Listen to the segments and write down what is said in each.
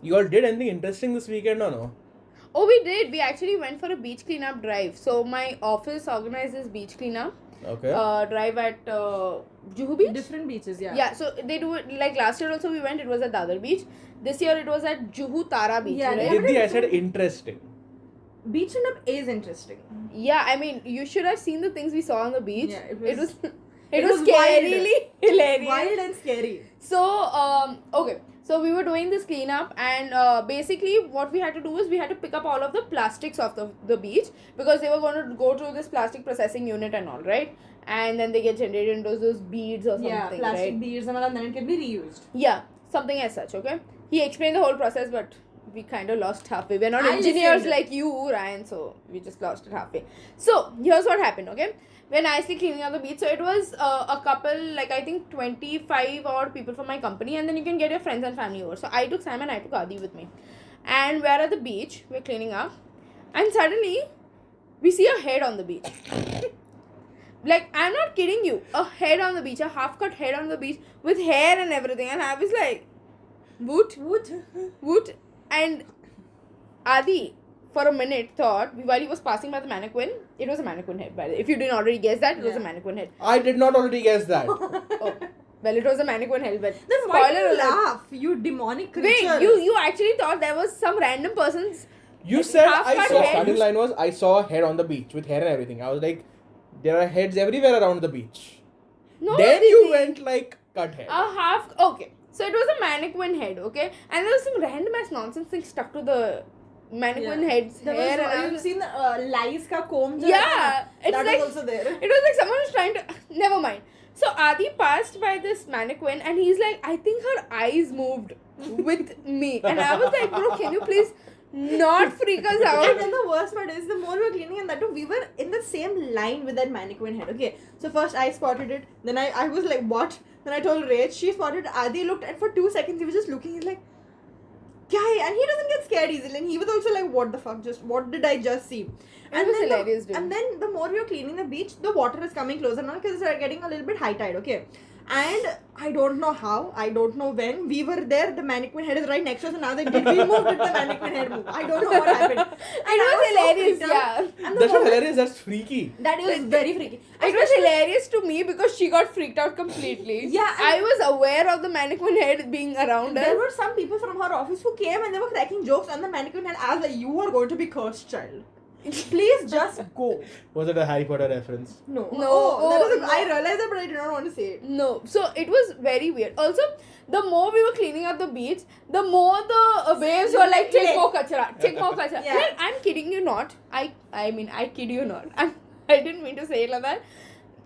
You all did anything interesting this weekend or no? Oh, we did. We actually went for a beach cleanup drive. So my office organizes beach cleanup Okay. drive at Juhu Beach. Different beaches, yeah. Yeah, so they do it like last year also we went. It was at Dadar Beach. This year it was at Juhu Tara Beach. Yeah, right? Riddhi, I said interesting. Beach cleanup is interesting. Yeah, I mean, you should have seen the things we saw on the beach. Yeah, it was it was was wild. scarily hilarious. Wild and scary. So, okay. So we were doing this cleanup, and basically what we had to do was we had to pick up all of the plastics off the beach because they were going to go through this plastic processing unit and all, right? And then they get generated into those beads or something, Yeah, plastic right? beads and all, and then it can be reused. Yeah, something as such, okay? He explained the whole process, but we kind of lost halfway. We're not I engineers listened. like you, Rayan, so we just lost it halfway. So, here's what happened, okay? We're nicely cleaning up the beach. So, it was a couple, like I think 25 odd people from my company, and then you can get your friends and family over. So, I took Sam and I took Adi with me. And we're at the beach, we're cleaning up, and suddenly we see a head on the beach. Like, I'm not kidding you, a head on the beach, a half-cut head on the beach with hair and everything. And I was like, woot. And Adi, for a minute, thought, while he was passing by the mannequin, it was a mannequin head, by the way. If you didn't already guess that, it was a mannequin head. I did not already guess that. Oh, well, it was a mannequin head, but Then why do you alert. laugh? You demonic creature. Wait, you actually thought there was some random person's... You said half I cut saw, head. starting line was I saw a head on the beach with hair and everything. I was like, there are heads everywhere around the beach. No, Then you went like, cut head. a half... Okay, so it was a mannequin head, okay? And there was some random ass nonsense thing stuck to the mannequin head's There hair. was, And I you've was- seen the lice ka comb? jo Yeah, hai na? it's That like- was also there. It was like someone was trying to... Never mind. So Adi passed by this mannequin and he's like, I think her eyes moved with me. And I was like, bro, can you please not freak us And out? then the worst part is, the more we were cleaning and that too, we were in the same line with that mannequin head. Okay, so first I spotted it, then I was like, what? Then I told Rach, she spotted, Adi looked, and for 2 seconds he was just looking, he's like, kya hai? And he doesn't get scared easily, and he was also like, what the fuck, what did I just see? And was then hilarious, dude. and then the more we were cleaning the beach, the water is coming closer now because it's getting a little bit high tide, okay? And I don't know how, I don't know when, we were there, the mannequin head is right next to us, and now did we move, did the mannequin head move? I don't know what happened. And It I was so hilarious, freaked out. yeah. And the That's not moment- hilarious, that's freaky. That was very freaky. It was hilarious to me because she got freaked out completely. Yeah, and- I was aware of the mannequin head being around There us. were some people from her office who came and they were cracking jokes on the mannequin head. I was like, you are going to be cursed, child. Please just go. Was it a Harry Potter reference? No. No, that was no. I realized that, but I did not want to say it. No, so it was very weird. Also, the more we were cleaning up the beach, the more the waves were like, take more kachra, take more kachra. Yeah. Like, I'm kidding you not. I mean, I kid you not. I didn't mean to say it like that.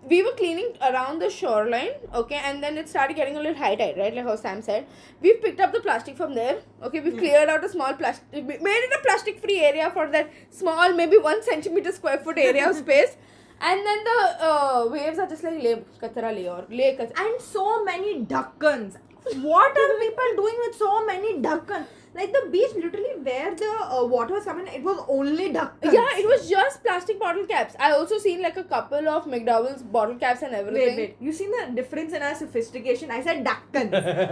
We were cleaning around the shoreline, okay, and then it started getting a little high tide, right? Like how Sam said. We've picked up the plastic from there, okay, we've cleared out a small plastic, made it a plastic free area for that small, maybe 1 centimeter square foot area of space. And then the waves are just like, le kachra le aur, le kachra. And so many duckons. What are people doing with so many duckons? Like the beach, literally where the water was coming, it was only duckons. Yeah, it was just plastic bottle caps. I also seen like a couple of McDowell's bottle caps and everything. Wait. You seen the difference in our sophistication? I said duckons.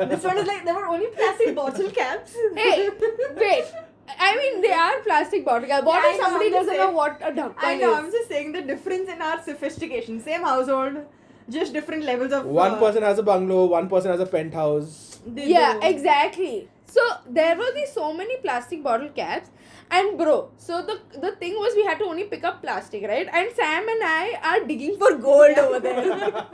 This one is like, there were only plastic bottle caps. Hey, wait. I mean, they are plastic bottle caps. What Yeah, if I know, somebody I'm just doesn't know saying. what a duck I know, is? I'm just saying the difference in our sophistication. Same household, just different levels of... One person has a bungalow, one person has a penthouse. Yeah, exactly. So there were these so many plastic bottle caps, and bro, so the thing was we had to only pick up plastic, right? And Sam and I are digging for gold over there.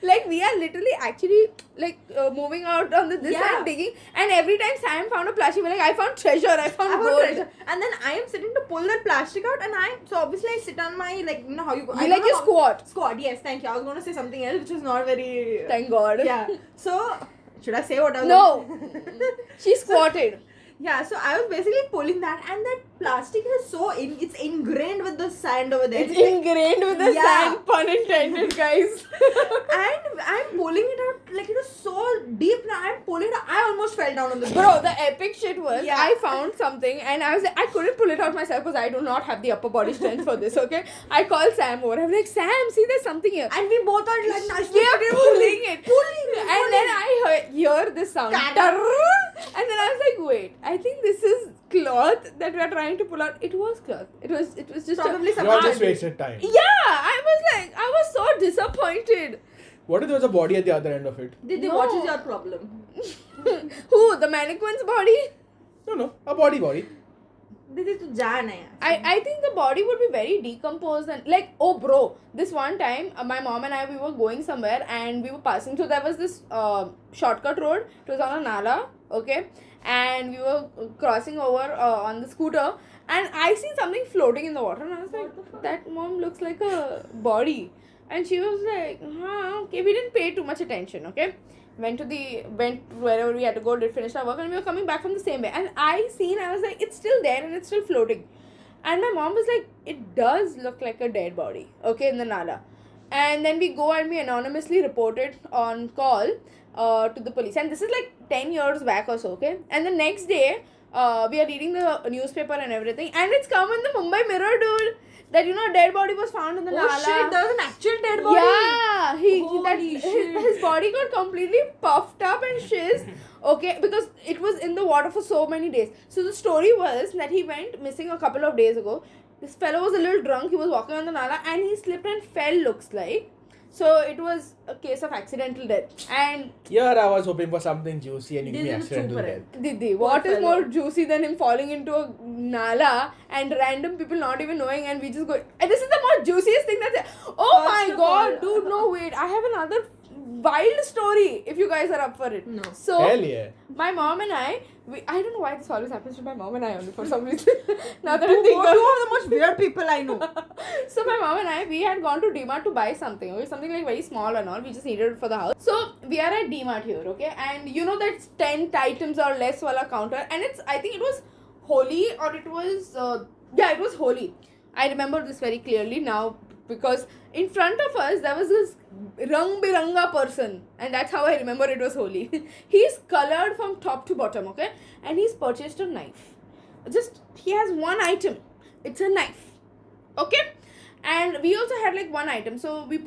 Like we are literally actually like moving out on this Yeah. and digging, and every time Sam found a plastic, we're like, I found treasure, I found I found gold. treasure. And then I am sitting to pull that plastic out, and so obviously I sit on my, like, you know how you go. I You don't like know your how- squat. Squat, yes, thank you. I was going to say something else, which is not very... Thank God. Yeah. So, should I say what I was No. going to She squatted. Yeah, so I was basically pulling that, and that plastic is so it's ingrained with the sand over there. It's ingrained with the sand, pun intended, guys. And I'm pulling it out like it was so deep. Now I'm pulling it out. I almost fell down on the Bro, the epic shit was Yeah. I found something and I was like, I couldn't pull it out myself because I do not have the upper body strength for this, okay? I called Sam over. I'm like, Sam, see, there's something here. And we both are like We are pulling it. Pulling. And then I hear this sound. Cat. Tarrrr. And then I was like, wait, I think this is cloth that we are trying to pull out. It was cloth. It was just Probably You some all just wasted time. Yeah, I was so disappointed. What if there was a body at the other end of it? Didi, No. what is your problem? Who? The mannequin's body? No, a body. Didi, tu jaan hai yaar. I think the body would be very decomposed and like, oh bro, this one time my mom and I, we were going somewhere and we were passing, so there was this shortcut road. It was on a nala, okay, and we were crossing over on the scooter and I seen something floating in the water and I was like, that mom looks like a body, and she was like, okay, we didn't pay too much attention, okay. Went wherever we had to go, did finish our work, and we were coming back from the same way. And I was like, it's still there and it's still floating. And my mom was like, it does look like a dead body, okay, in the nala. And then we go and we anonymously report it on call to the police. And this is like 10 years back or so, okay. And the next day, we are reading the newspaper and everything, and it's come in the Mumbai Mirror, dude, that a dead body was found in the nala. Oh shit, there was an actual dead body. Yeah, Holy shit. his body got completely puffed up and shiz. Okay, because it was in the water for so many days. So the story was that he went missing a couple of days ago. This fellow was a little drunk. He was walking on the nala and he slipped and fell, looks like. So it was a case of accidental death. And Here I was hoping for something juicy and you give me This is accidental super. death. Didi, what is fellow. more juicy than him falling into a nala and random people not even knowing, and we just go, and this is the most juiciest thing that's oh First my of god, all, dude, no wait, I have another wild story if you guys are up for it. No. So Hell yeah. my mom and I don't know why this always happens to my mom and I only for some reason. Now that I You think are the most weird people I know. So my mom and I, we had gone to DMart to buy something, okay, something like very small and all. We just needed it for the house. So we are at DMart here, okay, and you know that's 10 items or less wala counter, and I think it was Holi or it was it was Holi. I remember this very clearly now because in front of us there was this rang biranga person, and that's how I remember it was Holi. He's colored from top to bottom, okay, and he's purchased a knife. He has one item. It's a knife, okay. And we also had like one item, so we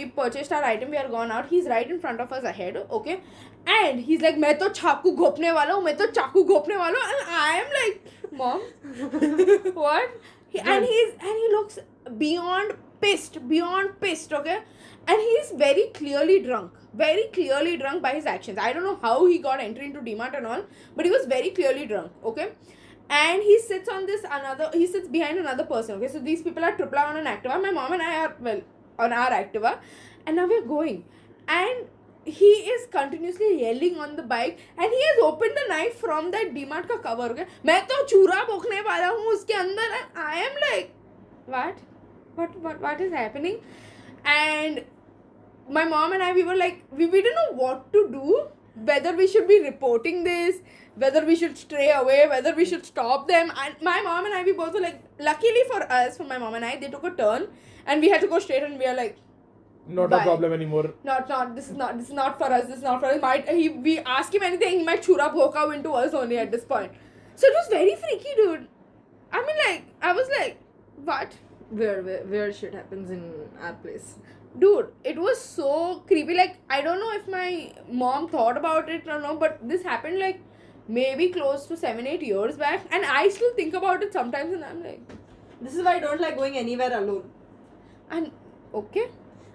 purchased our item. We are gone out. He's right in front of us ahead, okay. And he's like, "मैं तो चाकू घोपने वाला हूँ, मैं तो चाकू घोपने वाला हूँ," and I am like, "Mom, what?" And he looks beyond pissed, okay. And he's very clearly drunk by his actions. I don't know how he got entry into DMart and all, but he was very clearly drunk, okay. And he sits behind another person, okay. So these people are tripla on an Activa. My mom and I are, on our Activa. And now we're going. And he is continuously yelling on the bike. And he has opened the knife from that DMart ka cover, okay. मैं तो चूरा भोंकने वाला हूँ उसके अंदर. And I am like, what is happening? And my mom and I, we were like, we didn't know what to do. Whether we should be reporting this, whether we should stray away, whether we should stop them. And my mom and I, we both were like, luckily for my mom and I, they took a turn and we had to go straight, and we are like, Not bye. a problem anymore. This is not for us. We ask him anything, he might chura bhoka into us only at this point. So it was very freaky, dude. I mean, like, I was like, what? Weird shit happens in our place. Dude, it was so creepy. Like, I don't know if my mom thought about it or no, but this happened like maybe close to 7-8 years back, and I still think about it sometimes, and I'm like, This is why I don't like going anywhere alone. and okay.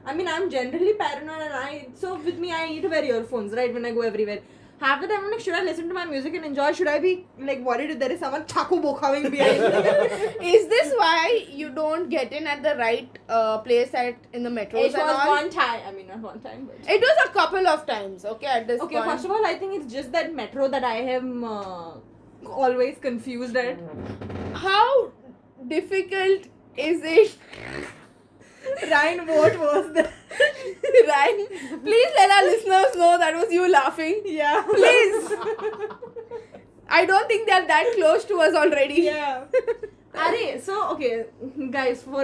I mean, I'm generally paranoid, and so with me, I need to wear earphones, right, when I go everywhere. Half the time, I'm like, should I listen to my music and enjoy? Should I be like worried if there is someone chaku bokhawing behind me? Is this why you don't get in at the right place in the metros It and was all? one time. I mean, not one time, but. It was a couple of times, okay, at this Okay, point. first of all, I think it's just that metro that I am always confused at. How difficult is it? Ryan, what was that? Ryan, please let our listeners know that was you laughing. Yeah. Please. I don't think they're that close to us already. Yeah. Arey, so okay, guys, for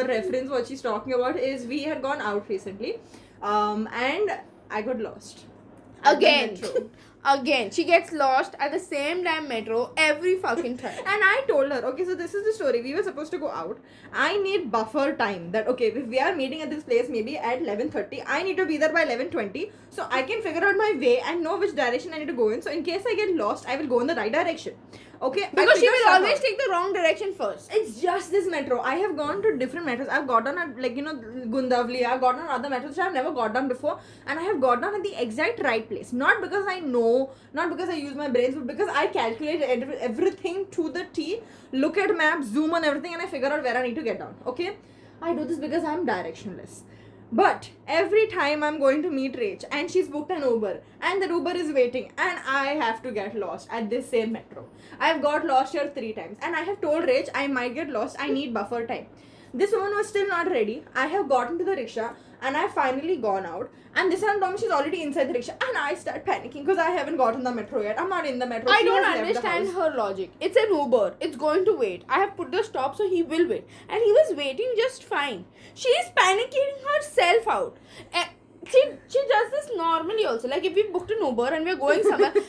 reference, what she's talking about is we had gone out recently, and I got lost. at the Again. metro. Again, she gets lost at the same damn metro every fucking time. And I told her, okay, so this is the story. We were supposed to go out. I need buffer time. That okay, if we are meeting at this place maybe at 11:30, I need to be there by 11:20, so I can figure out my way and know which direction I need to go in. So in case I get lost, I will go in the right direction. Okay, I Because she figured will stuff always out. take the wrong direction first. It's just this metro. I have gone to different metros. I've got on at Gundavli. I've got on other metros which I've never got on before, and I have got on at the exact right place. Not because I know, not because I use my brains, but because I calculate everything to the T. Look at maps, zoom on everything, and I figure out where I need to get down. Okay, I do this because I'm directionless. But every time I'm going to meet Rach and she's booked an Uber and the Uber is waiting and I have to get lost at this same metro. I've got lost here 3 times and I have told Rach I might get lost, I need buffer time. This woman was still not ready. I have gotten to the rickshaw and I've finally gone out, and this time she's already inside the rickshaw and I start panicking because I haven't gotten the metro yet. I'm not in the metro. I She don't has left the understand house. her logic. It's an Uber. It's going to wait. I have put the stop so he will wait. And he was waiting just fine. She is panicking herself out. She does this normally also. Like if we booked an Uber and we're going somewhere, the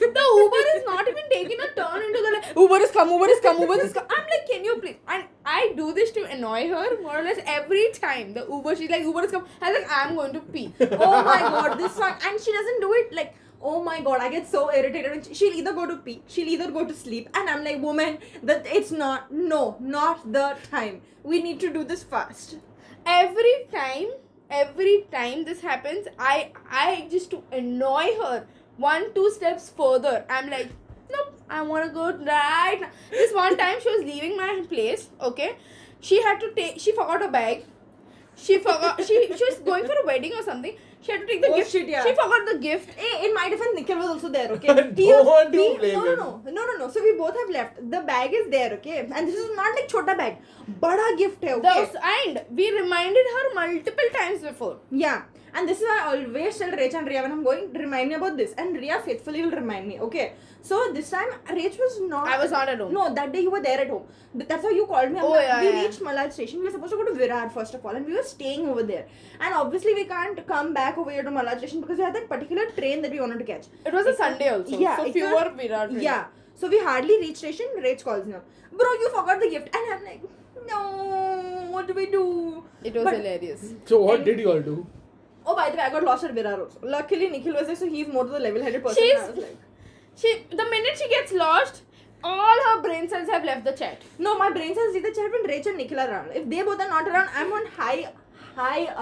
Uber is not even taking a turn into the like, Uber is come. I'm like, can you please? And I do this to annoy her more or less every time. The Uber, she's like, Uber is come. I'm like, I'm going to pee. Oh my god, this one. And she doesn't do it like, oh my god, I get so irritated when she'll either go to pee, she'll either go to sleep, and I'm like, woman, that it's not the time. We need to do this fast. Every time this happens, I just to annoy her 1-2 steps further, I'm like, nope, I want to go right now. This one time she was leaving my place, okay, she forgot her bag. She was going for a wedding or something. She had to take the gift. Shit, yeah. She forgot the gift. Hey, in my defense, Nikhil was also there, okay? Don't blame him. No. So we both have left. The bag is there, okay? And this is not like chota bag. Bada gift hai, okay? And we reminded her multiple times before. Yeah. And this is why I always tell Rach and Ria when I'm going, remind me about this. And Ria faithfully will remind me, okay? So this time, Rach was not... I was not at home. No, that day you were there at home. That's how you called me. Oh, yeah, we yeah. reached Malad station. We were supposed to go to Virar first of all. And we were staying over there. And obviously we can't come back over here to Malad station because we had that particular train that we wanted to catch. It was a Sunday also. Yeah, So it's fewer not- Virar trains. Yeah. So we hardly reached station. Rach calls me up. Bro, you forgot the gift. And I'm like, no, what do we do? It was But- hilarious. So what did you all do? Oh, by the way, I got lost at Virar also. Luckily, Nikhil was there, so he's more to the level-headed person. She's- I was like, The minute she gets lost, all her brain cells have left the chat. no, my brain cells leave the chat when Rach and Nikhil are around. If they both are not around, I'm on high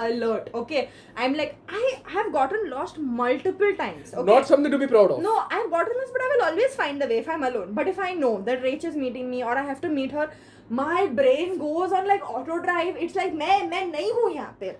alert. Okay, I'm like, I have gotten lost multiple times. Okay? Not something to be proud of. No, I've gotten lost, but I will always find the way if I'm alone. But if I know that Rach is meeting me or I have to meet her, my brain goes on like auto drive. It's like, मैं नहीं हूँ यहाँ पे.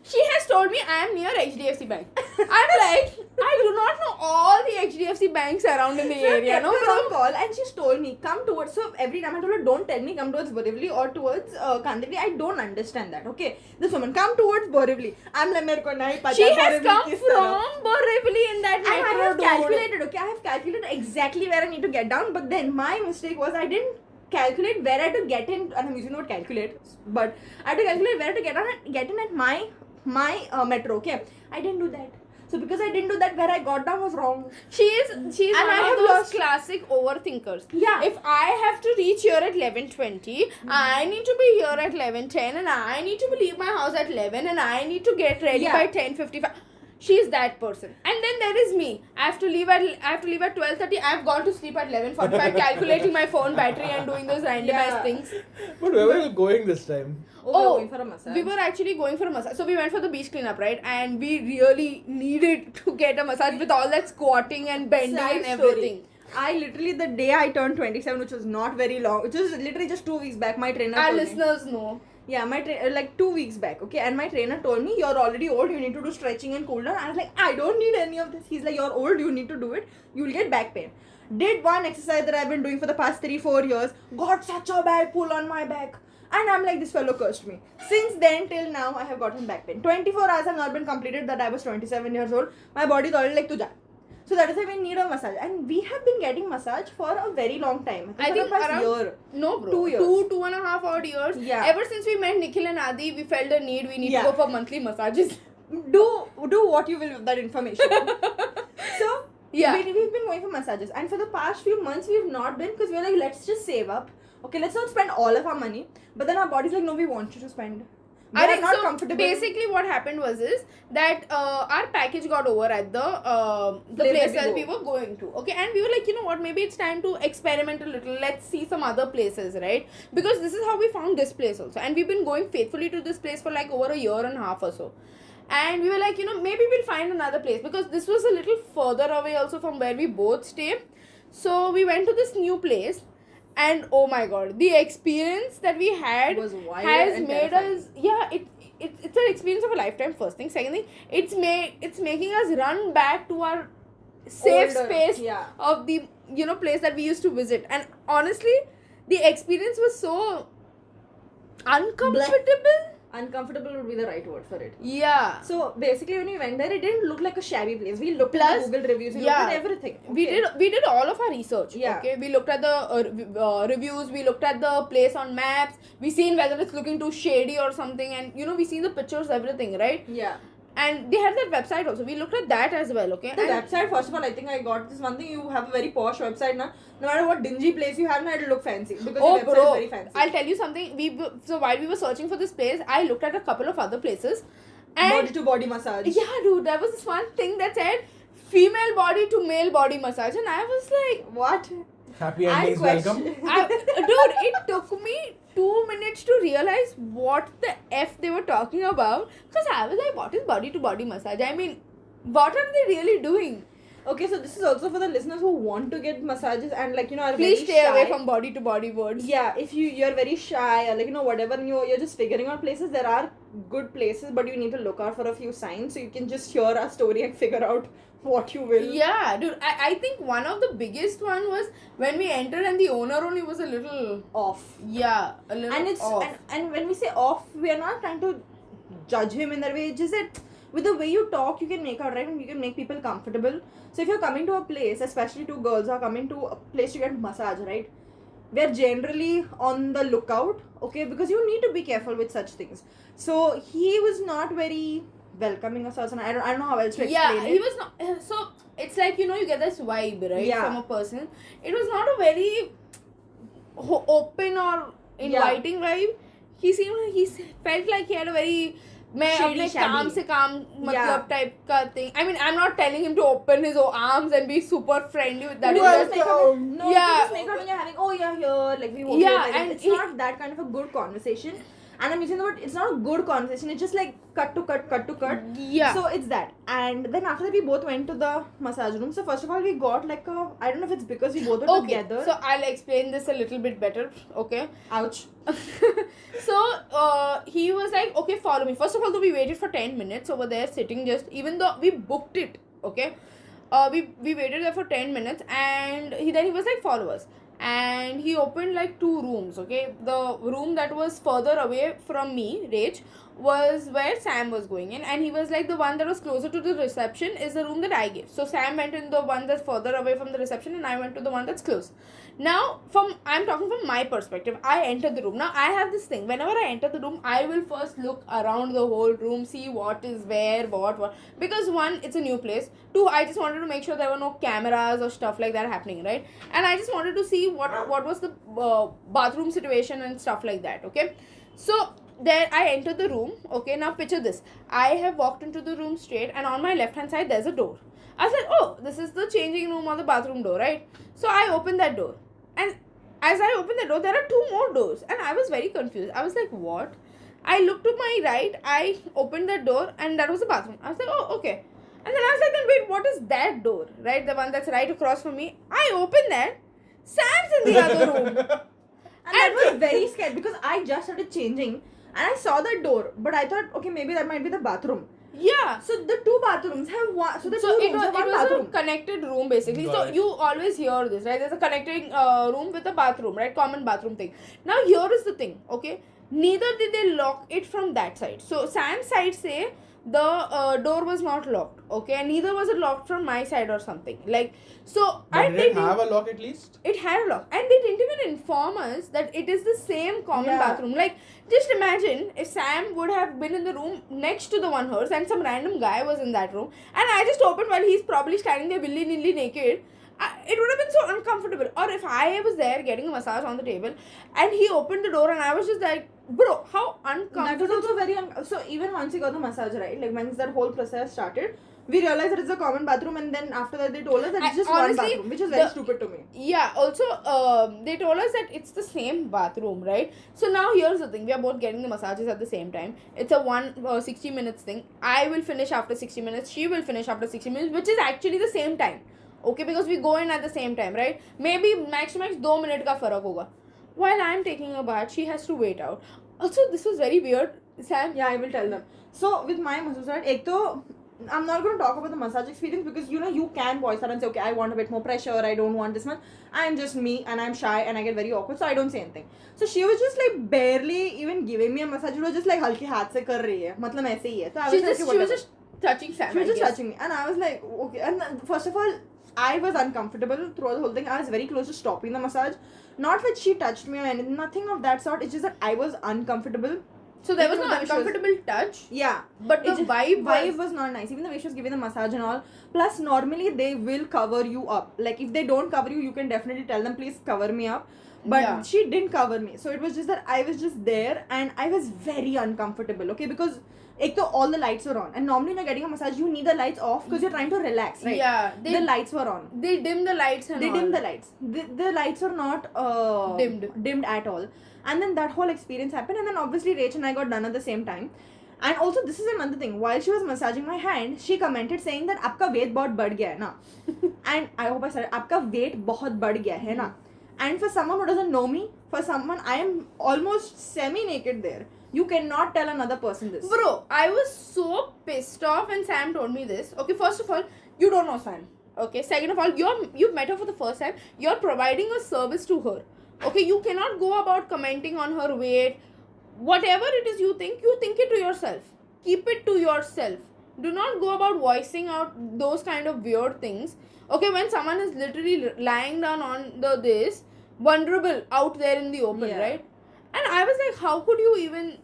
She has told me I am near HDFC Bank. I'm like, I do not know all the HDFC banks around in the So I area. kept No, her on bro. call and she's told me, come towards. So every time I told her, don't tell me, come towards Borivali or towards Kandivali. I don't understand that. Okay, this woman, come towards Borivali. I'm like, मेरे को नहीं पता She has Borivali come किस तरह. from Borivali in that And I metro, have dude. calculated, okay, I have calculated exactly where I need to get down. But then my mistake was I didn't calculate where I had to get in. And I'm using the word calculate, but I had to calculate where to get in at my metro. Okay, I didn't do that. So because I didn't do that, where I got down was wrong. She's And one I of have those lost- classic overthinkers. Yeah. If I have to reach here at 11:20, I need to be here at 11:10, and I need to leave my house at 11, and I need to get ready Yeah. by 10:55. She's that person. And then there is me. I have to leave at 12:30. I've gone to sleep at 11:45, calculating my phone battery and doing those randomized Yeah. things. But where were you going this time? Oh, we're going for a massage. We were actually going for a massage. So we went for the beach cleanup, right? And we really needed to get a massage with all that squatting and bending Sad and story. everything. I literally, the day I turned 27, which was not very long, which was literally just 2 weeks back, my trainer Our told me. listeners know. Yeah, like 2 weeks back, okay? And my trainer told me, you're already old, you need to do stretching and cool down. I was like, I don't need any of this. He's like, you're old, you need to do it. You'll get back pain. Did one exercise that I've been doing for the past 3-4 years. Got such a bad pull on my back. And I'm like, this fellow cursed me. Since then till now, I have gotten back pain. 24 hours have not been completed that I was 27 years old. My body's already like, tu ja. So that is why we need a massage. And we have been getting massage for a very long time. I think for the past around year. no bro, 2 years. two and a half odd years. Yeah. Ever since we met Nikhil and Adi, we felt the need. We need Yeah. to go for monthly massages. Do what you will with that information. So Yeah. we've been going for massages, and for the past few months we've not been, because we're like, let's just save up. Okay, let's not spend all of our money. But then our body's like, no, we want you to spend. We I are think not so. comfortable. Basically, what happened was that our package got over at the place that we were going to. Okay, and we were like, you know what? Maybe it's time to experiment a little. Let's see some other places, right? Because this is how we found this place also, and we've been going faithfully to this place for like over a year and a half or so. And we were like, you know, maybe we'll find another place, because this was a little further away also from where we both stay. So we went to this new place, and oh my god, the experience that we had Was wild has and made terrifying. us, yeah, it's an experience of a lifetime, first thing. Second thing, it's making us run back to our safe Older, space yeah. of the, you know, place that we used to visit. And honestly, the experience was so uncomfortable. Uncomfortable would be the right word for it. Yeah. So basically, when we went there, it didn't look like a shabby place. We looked Plus, at the Google reviews, we yeah, looked at everything. We Okay. did all of our research. Yeah. Okay, we looked at the reviews, we looked at the place on maps, we seen whether it's looking too shady or something, and you know, we seen the pictures, everything, right? Yeah. And they had that website also. We looked at that as well. Okay. The And website, first of all, I think I got this one thing. You have a very posh website now. No matter what dingy place you have now, it'll look fancy, because oh, your website bro, is very fancy. I'll tell you something. So while we were searching for this place, I looked at a couple of other places, and Body to body massage. yeah, dude, there was this one thing that said female body to male body massage, and I was like, What? Happy I endings, welcome. question. dude, it took me 2 minutes to realize what the F they were talking about, because I was like, what is body to body massage? I mean, what are they really doing? Okay, so this is also for the listeners who want to get massages and, like, you know, are Please very stay shy. away from body to body words. Yeah, if you're very shy, or like, you know, whatever, and you're just figuring out places, there are good places, but you need to look out for a few signs, so you can just hear our story and figure out what you will. Yeah, dude, I think one of the biggest one was when we entered and the owner only was a little, Off. yeah, a little And it's off. and when we say off, we are not trying to judge him in that way. It's just that with the way you talk, you can make out, right? And you can make people comfortable. So if you're coming to a place, especially two girls are coming to a place to get massage, right? We're generally on the lookout, okay? Because you need to be careful with such things. So he was not very welcoming us, and I don't know how else to explain Yeah, it. he was not. So it's like, you know, you get this vibe, right, Yeah. from a person. It was not a very open or inviting vibe. He felt like he had a very मैं Shady, अपने shabby. काम से काम मतलब Yeah. type का thing. I mean, I'm not telling him to open his arms and be super friendly with that. You It's just just- make out, no, Yeah. you just make out when you're having, oh yeah, here, like we walk Yeah, here, like, and it's he- not that kind of a good conversation. And I'm using the word, it's not a good conversation, it's just like cut to cut. Yeah. So it's that. And then after that, we both went to the massage room. So first of all, we got like a, I don't know if it's because we both were Okay, together. so I'll explain this a little bit better. Okay. Ouch. So he was like, okay, follow me. First of all, though, we waited for 10 minutes over there sitting, just even though we booked it, okay, we waited there for 10 minutes, and he was like, follow us. And he opened like 2 rooms, okay. The room that was further away from me, Rach, was where Sam was going in, and he was like, the one that was closer to the reception is the room that I gave. So Sam went in the one that's further away from the reception, and I went to the one that's close. Now, I'm talking from my perspective. I entered the room. Now, I have this thing. Whenever I enter the room, I will first look around the whole room, see what is where, what. Because 1, it's a new place. 2, I just wanted to make sure there were no cameras or stuff like that happening, right? And I just wanted to see what was the bathroom situation and stuff like that, okay? So, there I entered the room, okay? Now, picture this. I have walked into the room straight, and on my left-hand side, there's a door. I said, oh, this is the changing room or the bathroom door, right? So, I opened that door. And as I opened the door, there are 2 more doors. And I was very confused. I was like, what? I looked to my right. I opened the door, and that was the bathroom. I was like, oh, okay. And then I was like, then wait, what is that door? Right? The one that's right across from me. I opened that. Sam's in the other room. And that was very scared because I just started changing and I saw that door. But I thought, okay, maybe that might be the bathroom. Yeah. So the 2 bathrooms have one. So the So 2 it rooms have one was bathroom. a connected room basically. Got So it. you always hear this, right? There's a connecting room with a bathroom, right? Common bathroom thing. Now here is the thing, okay? Neither did they lock it from that side. So Sam's side say the door was not locked, okay, and neither was it locked from my side or something. Like, so But did they it have a lock at least? it had a lock, and they didn't even inform us that it is the same common Yeah. bathroom. Like, just imagine if Sam would have been in the room next to the one hers and some random guy was in that room, and I just opened while he's probably standing there willy-nilly naked. It would have been so uncomfortable. Or if I was there getting a massage on the table and he opened the door and I was just like, bro, how That uncomfortable. was also very so even once we got the massage, right, like once that whole process started, we realized that it's a common bathroom, and then after that they told us that it's just Honestly, one bathroom, which is very the- stupid to me. Yeah, also, they told us that it's the same bathroom, right? So now here's the thing, we are both getting the massages at the same time. It's a 60 minutes thing. I will finish after 60 minutes, she will finish after 60 minutes, which is actually the same time, okay, because we go in at the same time, right? Maybe max to max 2 minute ka farak hoga. While I'm taking a bath, she has to wait out. Also, this was very weird, Sam. Yeah, I will tell them. So with my massage, right, ek to, I'm not going to talk about the massage experience because you can voice out and say, okay, I want a bit more pressure, I don't want this much. I'm just me and I'm shy and I get very awkward, so I don't say anything. So she was just like barely even giving me a massage. It was just like halki haath se kar rahi hai, matlab aise hi hai. So I was like, okay, She was whatever. just touching Sam. She was I just guess. touching me, and I was like, okay. And first of all, I was uncomfortable throughout the whole thing. I was very close to stopping the massage. Not that she touched me or anything, nothing of that sort. It's just that I was uncomfortable. So there was Even no the way she was- uncomfortable touch, Yeah. but the It just- vibe was not nice. Even the way she was giving the massage and all. Plus, normally they will cover you up. Like if they don't cover you, you can definitely tell them, please cover me up. But Yeah. she didn't cover me. So it was just that I was just there and I was very uncomfortable. Okay, because all the lights were on. And normally when you're getting a massage, you need the lights off because you're trying to relax, right? Yeah, The lights were on. they dim the lights and They all. dimmed the lights. The lights were not dimmed at all. And then that whole experience happened. And then obviously Rach and I got done at the same time. And also this is another thing. While she was massaging my hand, she commented saying that आपका weight बहुत बढ़ गया है ना. And I hope I said it. आपका weight बहुत बढ़ गया है ना. And for someone who doesn't know me, for someone I am almost semi-naked there. You cannot tell another person this. Bro, I was so pissed off when Sam told me this. Okay, first of all, you don't know Sam. Okay, second of all, you've met her for the first time. You're providing a service to her. Okay, you cannot go about commenting on her weight. Whatever it is you think it to yourself. Keep it to yourself. Do not go about voicing out those kind of weird things. Okay, when someone is literally lying down on this, vulnerable out there in the open, Yeah. right? And I was like, how could you even,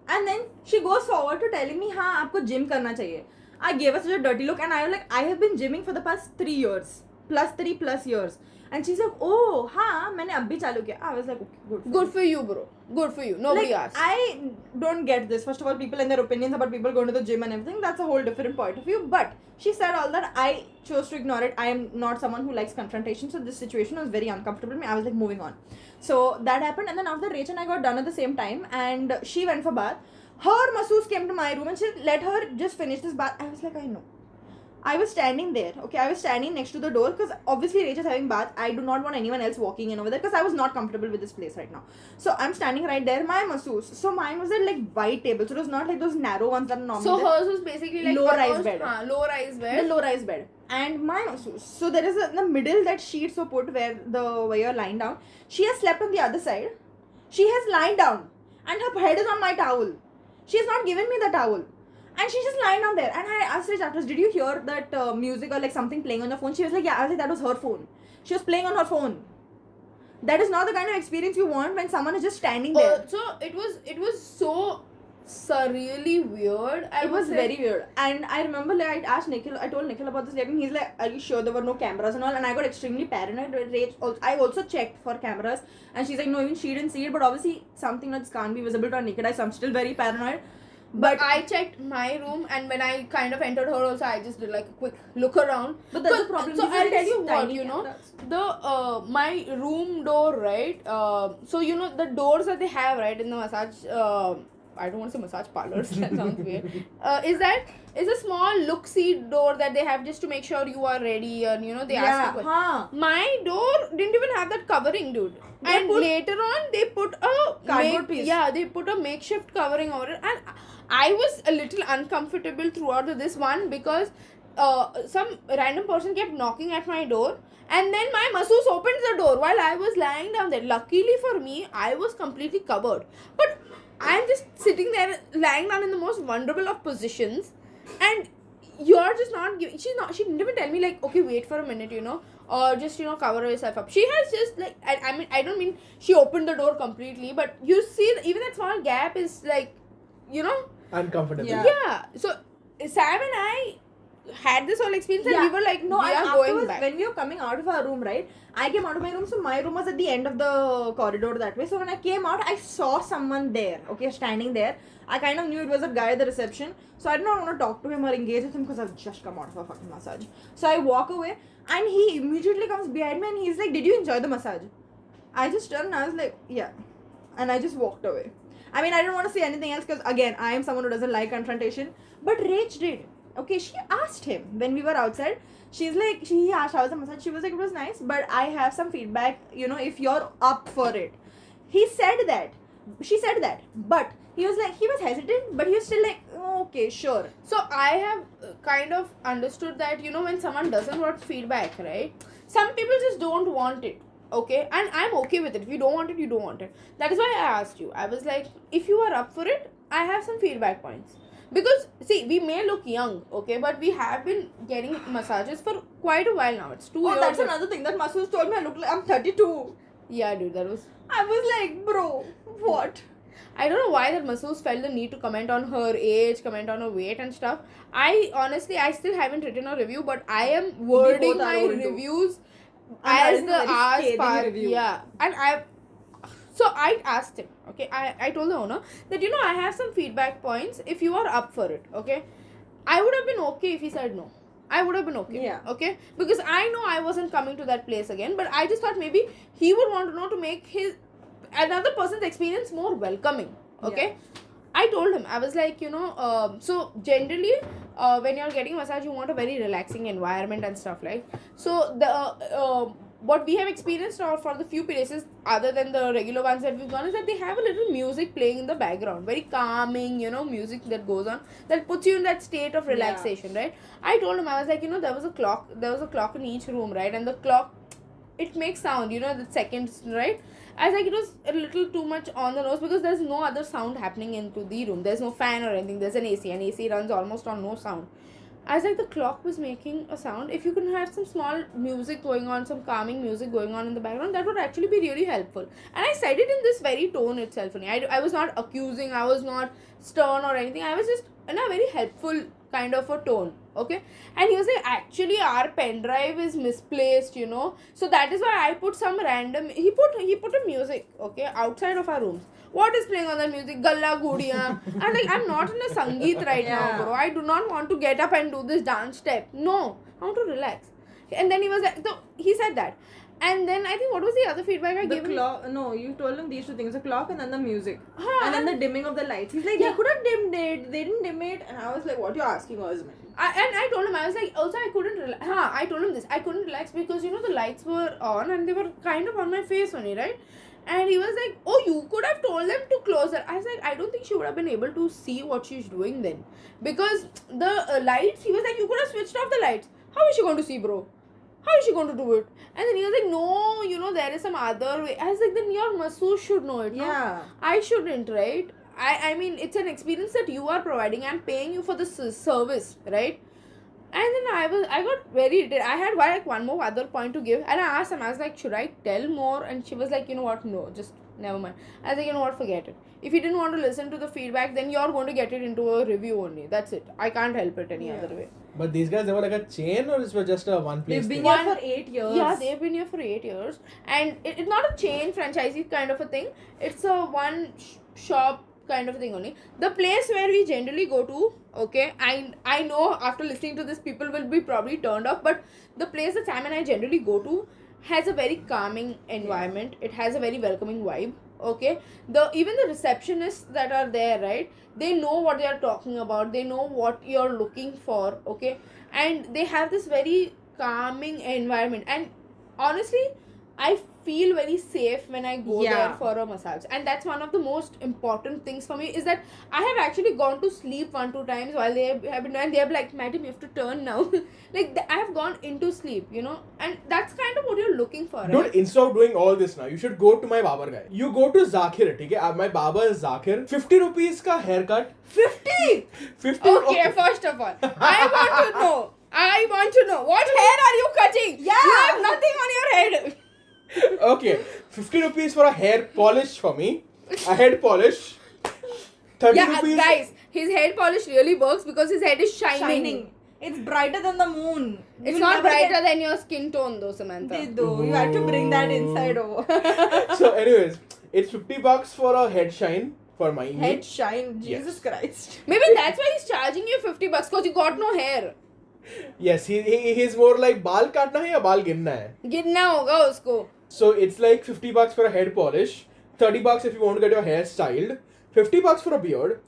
And then she goes forward to telling me, हाँ आपको gym करना चाहिए. I gave her such a dirty look and I was like, I have been gymming for the past 3 years. +3 years. And she's like, oh, हाँ मैंने अब भी चालू किया. I was like, okay, good for you, bro. Good for you. Nobody like, asked. I don't get this. First of all, people and their opinions about people going to the gym and everything, that's a whole different point of view. But she said all that. I chose to ignore it. I am not someone who likes confrontation. So this situation was very uncomfortable to me. I was like moving on. So that happened. And then after Rach and I got done at the same time. And she went for bath. Her masseuse came to my room and she let her just finish this bath. I was like, I know. I was standing there, okay? I was standing next to the door because obviously Rach is having bath. I do not want anyone else walking in over there because I was not comfortable with this place right now. So I'm standing right there, my masseuse. So mine was at like wide table. So it was not like those narrow ones that are normal. So hers was basically like Low-rise almost- bed. Low rise bed. The low rise bed. And my masseuse. So there is in the middle that sheets were put where you're lying down. She has slept on the other side. She has lying down. And her head is on my towel. She has not given me the towel. And she's just lying down there. And I asked Rach afterwards, did you hear that music or like something playing on your phone? She was like, yeah. I was like, that was her phone. She was playing on her phone. That is not the kind of experience you want when someone is just standing there. So it was so surreally weird. It was very weird. And I remember like I told Nikhil about this later and he's like, are you sure there were no cameras and all? And I got extremely paranoid. I also checked for cameras and she's like, no, even she didn't see it. But obviously something that can't be visible to our naked eye, so I'm still very paranoid. But I checked my room and when I kind of entered her also, I just did like a quick look around. But that's the problem. So These are I'll tell these you what, tiny you know, cameras. my room door, right? So you know the doors that they have, right, in the massage. I don't want to say massage parlors. That sounds weird. Is a small look-see door that they have just to make sure you are ready and you know they ask you. My door didn't even have that covering, dude. And later on they put a Cardboard piece. Yeah, they put a makeshift covering over it, and I was a little uncomfortable throughout this one because some random person kept knocking at my door. And then my masseuse opens the door while I was lying down there. Luckily for me, I was completely covered. But I'm just sitting there, lying down in the most vulnerable of positions, and you're just not giving. She didn't even tell me, like, okay, wait for a minute, or just, cover yourself up. She has just, like, I mean, I don't mean she opened the door completely, but you see, even that small gap is, like, Uncomfortable. Yeah. So, Sam and I had this whole experience, and we were like, no, we and are going afterwards, back. when we were coming out of our room, right, I came out of my room, so my room was at the end of the corridor that way. So when I came out, I saw someone there, okay, standing there. I kind of knew it was a guy at the reception, so I did not want to talk to him or engage with him because I've just come out of a fucking massage. So I walk away, and he immediately comes behind me and he's like, "Did you enjoy the massage?" I just turned and I was like, "Yeah," and I just walked away. I mean, I didn't want to say anything else because, again, I am someone who doesn't like confrontation. But Rach did. Okay, she asked him when we were outside. She's like, he asked how was the massage. She was like, it was nice, but I have some feedback, if you're up for it. He said that. She said that. But he was like, he was hesitant, but he was still like, oh, okay, sure. So I have kind of understood that, when someone doesn't want feedback, right? Some people just don't want it. Okay, and I'm okay with it. If you don't want it, you don't want it. That is why I asked you. I was like, if you are up for it, I have some feedback points. Because, see, we may look young, okay, but we have been getting massages for quite a while now. It's 2 years. Oh, that's another thing. That Masood told me I look like I'm 32. Yeah, dude, that was... I was like, bro, what? I don't know why that Masood felt the need to comment on her age, comment on her weight and stuff. I still haven't written a review, but I am wording both are my into. reviews And as that is a the very hours scathing part. review. Yeah, and I asked him, okay, I told the owner that, I have some feedback points if you are up for it, okay. I would have been okay if he said no. I would have been okay. Yeah. Okay? Because I know I wasn't coming to that place again, but I just thought maybe he would want to know to make another person's experience more welcoming. Okay? Yeah. I told him, I was like, so generally, when you're getting massage, you want a very relaxing environment and stuff, like. So the what we have experienced, or for the few places other than the regular ones that we've gone, is that they have a little music playing in the background, very calming, music that goes on, that puts you in that state of relaxation, right? I told him, I was like, there was a clock in each room, right? And the clock, it makes sound, the seconds, right? I was like, it was a little too much on the nose because there's no other sound happening into the room. There's no fan or anything. There's an AC, and AC runs almost on no sound. I was like, the clock was making a sound. If you can have some small music going on, some calming music going on in the background, that would actually be really helpful. And I said it in this very tone itself. I was not accusing, I was not stern or anything. I was just in a very helpful kind of a tone. Okay? And he was like, actually our pen drive is misplaced, So that is why I put some random, he put a music, okay, outside of our rooms. What is playing on that music? Galla Gudiya. I'm like, I'm not in a Sangeet right now, bro. I do not want to get up and do this dance step. No. I want to relax. And then he was like, so he said that. And then I think, what was the other feedback I gave him? No, you told him these two things, the clock and then the music. Huh, and then the dimming of the lights. He's like, Yeah. they could have dimmed it, they didn't dim it. And I was like, what you're asking us, man? I told him, I was like, also I couldn't relax. I told him this. I couldn't relax because, the lights were on and they were kind of on my face only, right? And he was like, oh, you could have told them to close it. I was like, I don't think she would have been able to see what she's doing then. Because the lights, he was like, you could have switched off the lights. How is she going to see, bro? How is she going to do it? And then he was like, no, there is some other way. I was like, then your masseuse should know it. Yeah. No? I shouldn't, right? I mean, it's an experience that you are providing. I'm paying you for the service, right? And then I got very irritated. I had like one more other point to give. And I asked him, I was like, should I tell more? And she was like, you know what? No, just never mind. I was like, you know what? Forget it. If you didn't want to listen to the feedback, then you're going to get it into a review only. That's it. I can't help it any other way. But these guys, they were like a chain, or it was just a one place? They've been thing? here for 8 years. Yeah, they've been here for 8 years. And it's not a chain franchisee kind of a thing. It's a one shop kind of a thing only. The place where we generally go to, okay, I know after listening to this, people will be probably turned off, but the place that Sam and I generally go to has a very calming environment. It has a very welcoming vibe. Okay, even the receptionists that are there, right, they know what they are talking about, they know what you're looking for, okay, and they have this very calming environment. And honestly, I feel very safe when I go Yeah. there for a massage, and that's one of the most important things for me. Is that I have actually gone to sleep 1-2 times while they have been, and they're like, "Madam, you have to turn now." Like I have gone into sleep, you know, and that's kind of what you're looking for, right? Dude, instead of doing all this now, you should go to my barber guy. You go to Zakir, okay? My barber is Zakir. 50 rupees ka haircut. 50! 50 Okay, first of all, I want to know what hair are you cutting? Yeah. You have nothing on your head. Okay, 50 rupees for a hair polish for me. A head polish. 30 Yeah, rupees. guys, his head polish really works because his head is shining. It's brighter than the moon. It's You'll not never brighter get- than your skin tone though, Samantha. They do. You had to bring that inside over. So, anyways, it's $50 for a head shine for my Head shine. Yes. Jesus Christ. Maybe that's why he's charging you $50 because you got no hair. Yes, he's more like बाल काटना है या बाल गिनना है. गिरना होगा उसको. So it's like $50 for a head polish, $30 if you want to get your hair styled, $50 for a beard,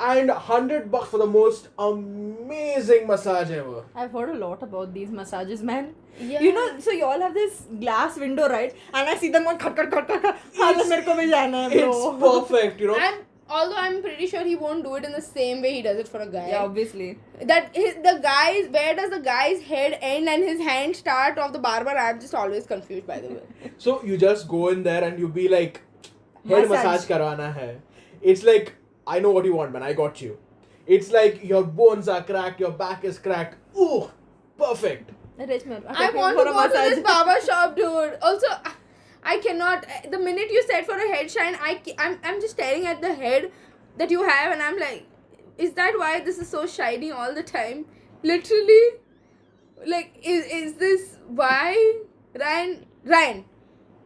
and $100 for the most amazing massage ever. I've heard a lot about these massages, man. Yeah. You know, so you all have this glass window, right? And I see them going cut. हाँ, मेरे को भी जाना है, bro. It's perfect, you know. And although I'm pretty sure he won't do it in the same way he does it for a guy. Yeah, obviously. Where does the guy's head end and his hand start of the barber? I'm just always confused, by the way. So you just go in there and you be like, head Massage. massage karwana hai. It's like, I know what you want, man. I got you. It's like your bones are cracked, your back is cracked. Ooh, perfect. I want to go to this barber shop, dude. Also, I cannot. The minute you said for a head shine, I'm just staring at the head that you have, and I'm like, is that why this is so shiny all the time? Literally, like, is this why? Ryan,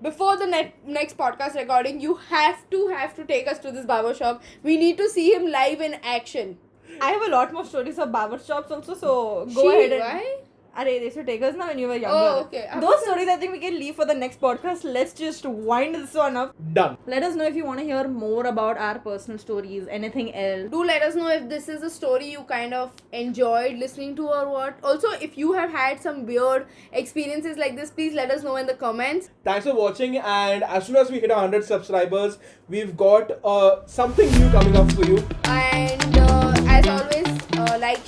before the next podcast recording, you have to take us to this barber shop. We need to see him live in action. I have a lot more stories of barber shops also, so go ahead and... Why? Arey, they should take us now when you were younger. Oh, okay. Those stories I think we can leave for the next podcast. Let's just wind this one up. Done. Let us know if you want to hear more about our personal stories, anything else. Do let us know if this is a story you kind of enjoyed listening to or what. Also, if you have had some weird experiences like this, please let us know in the comments. Thanks for watching, and as soon as we hit 100 subscribers, we've got something new coming up for you. And as always, like,